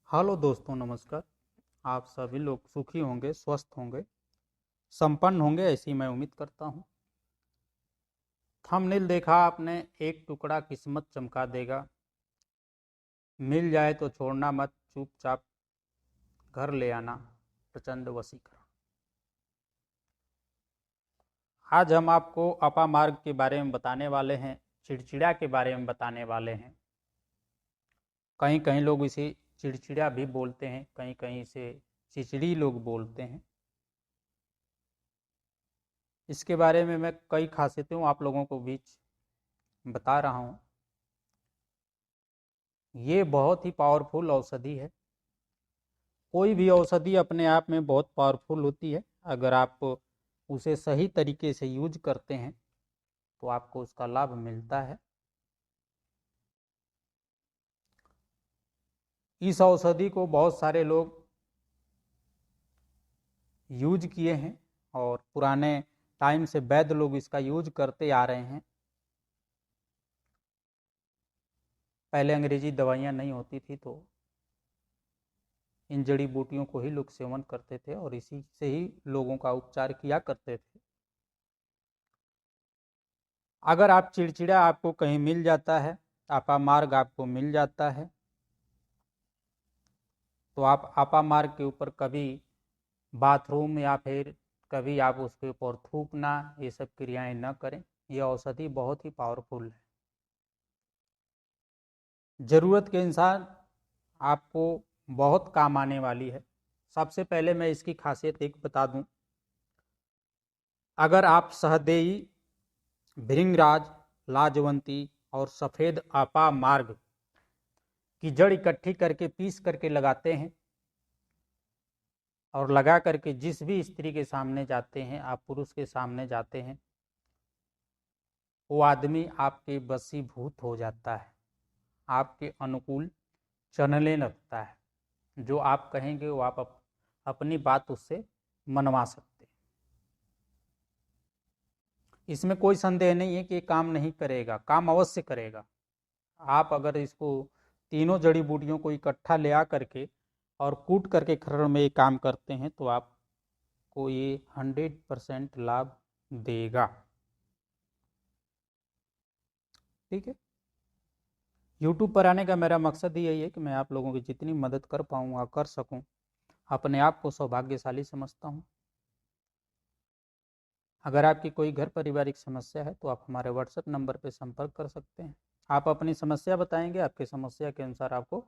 Hello दोस्तों, नमस्कार। आप सभी लोग सुखी होंगे, स्वस्थ होंगे, संपन्न होंगे, ऐसी मैं उम्मीद करता हूँ। थंबनेल देखा आपने, एक टुकड़ा किस्मत चमका देगा, मिल जाए तो छोड़ना मत, चुपचाप घर ले आना, प्रचंड वशीकरण। आज हम आपको अपामार्ग के बारे में बताने वाले हैं, चिड़चिड़ा के बारे में बताने वाले हैं। कहीं कहीं लोग इसे चिड़चिड़ा भी बोलते हैं, कहीं कहीं इसे चिचड़ी लोग बोलते हैं। इसके बारे में मैं कई खासियतों आप लोगों को बीच बता रहा हूँ। ये बहुत ही पावरफुल औषधि है। कोई भी औषधि अपने आप में बहुत पावरफुल होती है। अगर आप उसे सही तरीके से यूज करते हैं तो आपको उसका लाभ मिलता है। इस औषधि को बहुत सारे लोग यूज किए हैं और पुराने टाइम से वैद्य लोग इसका यूज करते आ रहे हैं। पहले अंग्रेजी दवाइयाँ नहीं होती थी तो इन जड़ी बूटियों को ही लोग सेवन करते थे और इसी से ही लोगों का उपचार किया करते थे। अगर आप चिड़चिड़ा आपको कहीं मिल जाता है, अपामार्ग आपको मिल जाता है, तो आप अपामार्ग के ऊपर कभी बाथरूम या फिर कभी आप उसके ऊपर थूकना, ये सब क्रियाएं न करें। यह औषधि बहुत ही पावरफुल है। ज़रूरत के अनुसार आपको बहुत काम आने वाली है। सबसे पहले मैं इसकी खासियत एक बता दूं। अगर आप सहदेई, भृंगराज, लाजवंती और सफ़ेद अपामार्ग की जड़ इकट्ठी करके पीस करके लगाते हैं और लगा करके जिस भी स्त्री के सामने जाते हैं, आप पुरुष के सामने जाते हैं, वो आदमी आपके वशीभूत हो जाता है, आपके अनुकूल चलने लगता है। जो आप कहेंगे वो आप अपनी बात उससे मनवा सकते हैं। इसमें कोई संदेह नहीं है कि ये काम नहीं करेगा, काम अवश्य करेगा। आप अगर इसको तीनों जड़ी बूटियों को इकट्ठा ले आ करके और कूट करके खरड़ में ये काम करते हैं तो आपको ये 100% लाभ देगा। ठीक है। यूट्यूब पर आने का मेरा मकसद ही यही है कि मैं आप लोगों की जितनी मदद कर पाऊँगा, कर सकूँ। अपने आप को सौभाग्यशाली समझता हूँ। अगर आपकी कोई घर पारिवारिक समस्या है तो आप हमारे व्हाट्सएप नंबर पर संपर्क कर सकते हैं। आप अपनी समस्या बताएंगे, आपकी समस्या के अनुसार आपको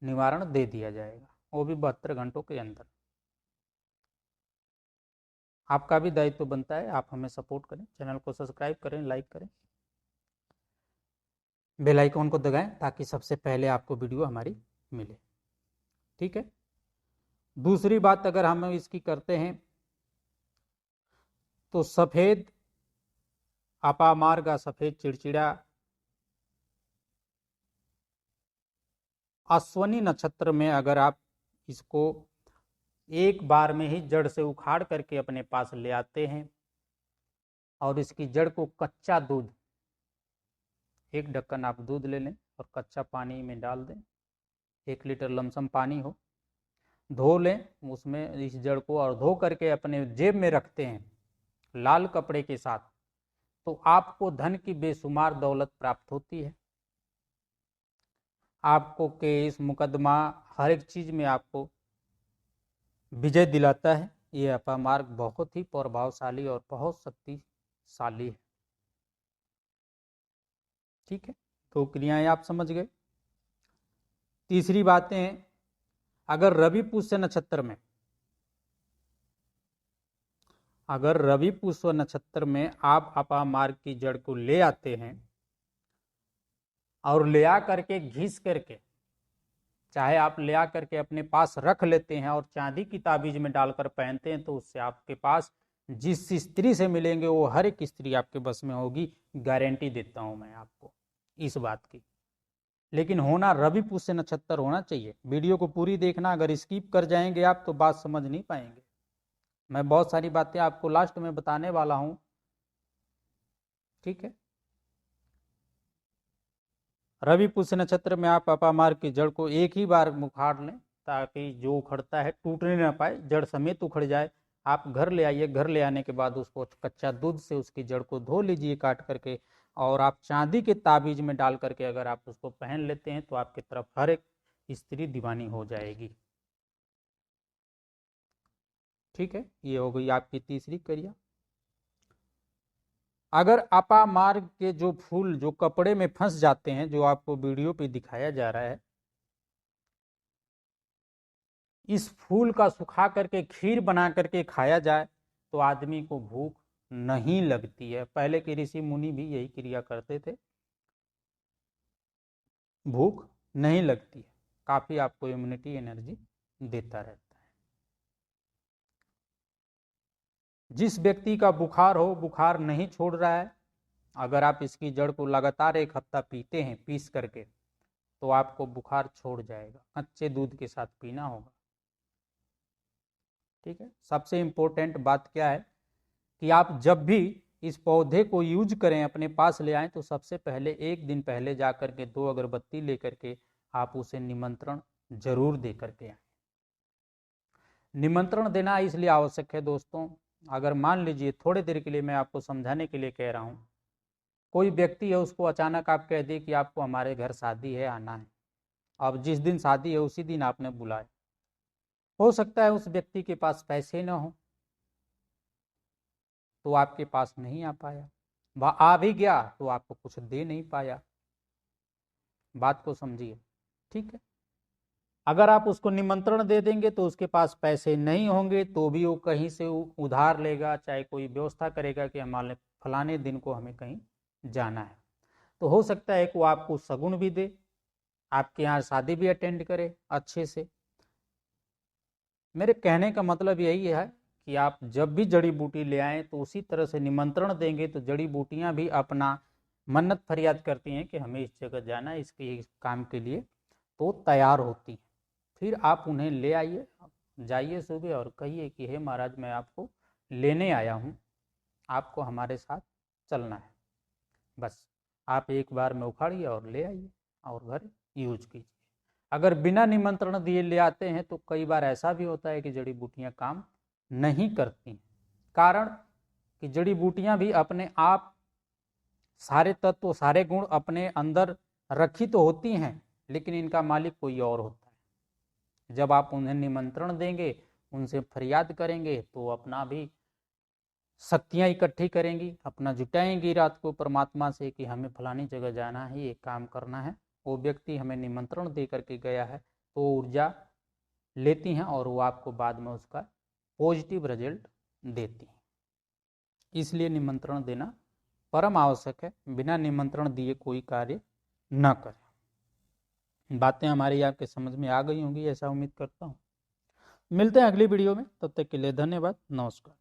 निवारण दे दिया जाएगा, वो भी 72 घंटों के अंदर। आपका भी दायित्व बनता है, आप हमें सपोर्ट करें, चैनल को सब्सक्राइब करें, लाइक करें, बेल आइकन को दबाएं ताकि सबसे पहले आपको वीडियो हमारी मिले। ठीक है। दूसरी बात अगर हम इसकी करते हैं तो सफ़ेद अपामार्ग, सफ़ेद चिड़चिड़ा अश्वनी नक्षत्र में अगर आप इसको एक बार में ही जड़ से उखाड़ करके अपने पास ले आते हैं और इसकी जड़ को कच्चा दूध, एक ढक्कन आप दूध ले लें और कच्चा पानी में डाल दें, 1 लीटर लमसम पानी हो, धो लें उसमें इस जड़ को और धो करके अपने जेब में रखते हैं लाल कपड़े के साथ, तो आपको धन की बेशुमार दौलत प्राप्त होती है। आपको केस मुकदमा हर एक चीज में आपको विजय दिलाता है। ये अपामार्ग बहुत ही प्रभावशाली और बहुत शक्तिशाली है। ठीक है। तो क्रियाएं आप समझ गए। तीसरी बातें हैं, अगर रवि पुष्य नक्षत्र में, अगर रवि पुष्य नक्षत्र में आप अपामार्ग की जड़ को ले आते हैं और ले आ करके घिस करके, चाहे आप ले आ करके अपने पास रख लेते हैं और चांदी की ताबीज में डालकर पहनते हैं, तो उससे आपके पास जिस स्त्री से मिलेंगे वो हर एक स्त्री आपके बस में होगी। गारंटी देता हूं मैं आपको इस बात की। लेकिन होना रवि पुष्य नक्षत्र होना चाहिए। वीडियो को पूरी देखना, अगर स्किप कर जाएंगे आप तो बात समझ नहीं पाएंगे। मैं बहुत सारी बातें आपको लास्ट में बताने वाला हूं। ठीक है। रवि पुष्य नक्षत्र में आप अपामार्ग की जड़ को एक ही बार उखाड़ लें ताकि जो उखड़ता है टूटने ना पाए, जड़ समेत उखड़ जाए। आप घर ले आइए, घर ले आने के बाद उसको कच्चा दूध से उसकी जड़ को धो लीजिए काट करके, और आप चांदी के ताबीज में डाल करके अगर आप उसको पहन लेते हैं तो आपकी तरफ हर एक स्त्री दीवानी हो जाएगी। ठीक है, ये हो गई आपकी तीसरी क्रिया। अगर अपामार्ग के जो फूल जो कपड़े में फंस जाते हैं, जो आपको वीडियो पे दिखाया जा रहा है, इस फूल का सुखा करके खीर बना करके खाया जाए तो आदमी को भूख नहीं लगती है। पहले के ऋषि मुनि भी यही क्रिया करते थे, भूख नहीं लगती है, काफी आपको इम्यूनिटी एनर्जी देता रहता है। जिस व्यक्ति का बुखार हो, बुखार नहीं छोड़ रहा है, अगर आप इसकी जड़ को लगातार 1 हफ्ता पीते हैं पीस करके, तो आपको बुखार छोड़ जाएगा। कच्चे दूध के साथ पीना होगा। ठीक है, सबसे इंपॉर्टेंट बात क्या है कि आप जब भी इस पौधे को यूज करें, अपने पास ले आएं, तो सबसे पहले 1 दिन पहले जाकर के 2 अगरबत्ती लेकर के आप उसे निमंत्रण जरूर दे करके आए। निमंत्रण देना इसलिए आवश्यक है दोस्तों, अगर मान लीजिए थोड़ी देर के लिए मैं आपको समझाने के लिए कह रहा हूं, कोई व्यक्ति है, उसको अचानक आप कह दिए कि आपको हमारे घर शादी है, आना है। अब जिस दिन शादी है उसी दिन आपने बुलाया, हो सकता है उस व्यक्ति के पास पैसे ना हो, तो आपके पास नहीं आ पाया। वह आ भी गया तो आपको कुछ दे नहीं पाया। बात को समझिए। ठीक है, अगर आप उसको निमंत्रण दे देंगे तो उसके पास पैसे नहीं होंगे, तो भी वो कहीं से उधार लेगा, चाहे कोई व्यवस्था करेगा कि हमारे फलाने दिन को हमें कहीं जाना है। तो हो सकता है कि वो आपको सगुन भी दे, आपके यहाँ शादी भी अटेंड करे अच्छे से। मेरे कहने का मतलब यही है कि आप जब भी जड़ी बूटी ले आएँ तो उसी तरह से निमंत्रण देंगे, तो जड़ी बूटियाँ भी अपना मन्नत फरियाद करती हैं कि हमें इस जगह जाना है, इसके इस काम के लिए, तो तैयार होती हैं। फिर आप उन्हें ले आइए, जाइए सुबह और कहिए कि हे महाराज, मैं आपको लेने आया हूँ, आपको हमारे साथ चलना है। बस आप एक बार में उखाड़िए और ले आइए और घर यूज कीजिए। अगर बिना निमंत्रण दिए ले आते हैं तो कई बार ऐसा भी होता है कि जड़ी बूटियां काम नहीं करती। कारण कि जड़ी बूटियां भी अपने आप सारे तत्व, सारे गुण अपने अंदर रखी तो होती हैं, लेकिन इनका मालिक कोई और होता है। जब आप उन्हें निमंत्रण देंगे, उनसे फरियाद करेंगे, तो अपना भी शक्तियां इकट्ठी करेंगी, अपना जुटाएंगी रात को परमात्मा से कि हमें फलानी जगह जाना है, ये काम करना है। वो व्यक्ति हमें निमंत्रण दे करके गया है, तो ऊर्जा लेती हैं और वो आपको बाद में उसका पॉजिटिव रिजल्ट देती हैं। इसलिए निमंत्रण देना परम आवश्यक है। बिना निमंत्रण दिए कोई कार्य न करें। बातें हमारी आपके समझ में आ गई होंगी, ऐसा उम्मीद करता हूँ। मिलते हैं अगली वीडियो में, तब तक के लिए धन्यवाद, नमस्कार।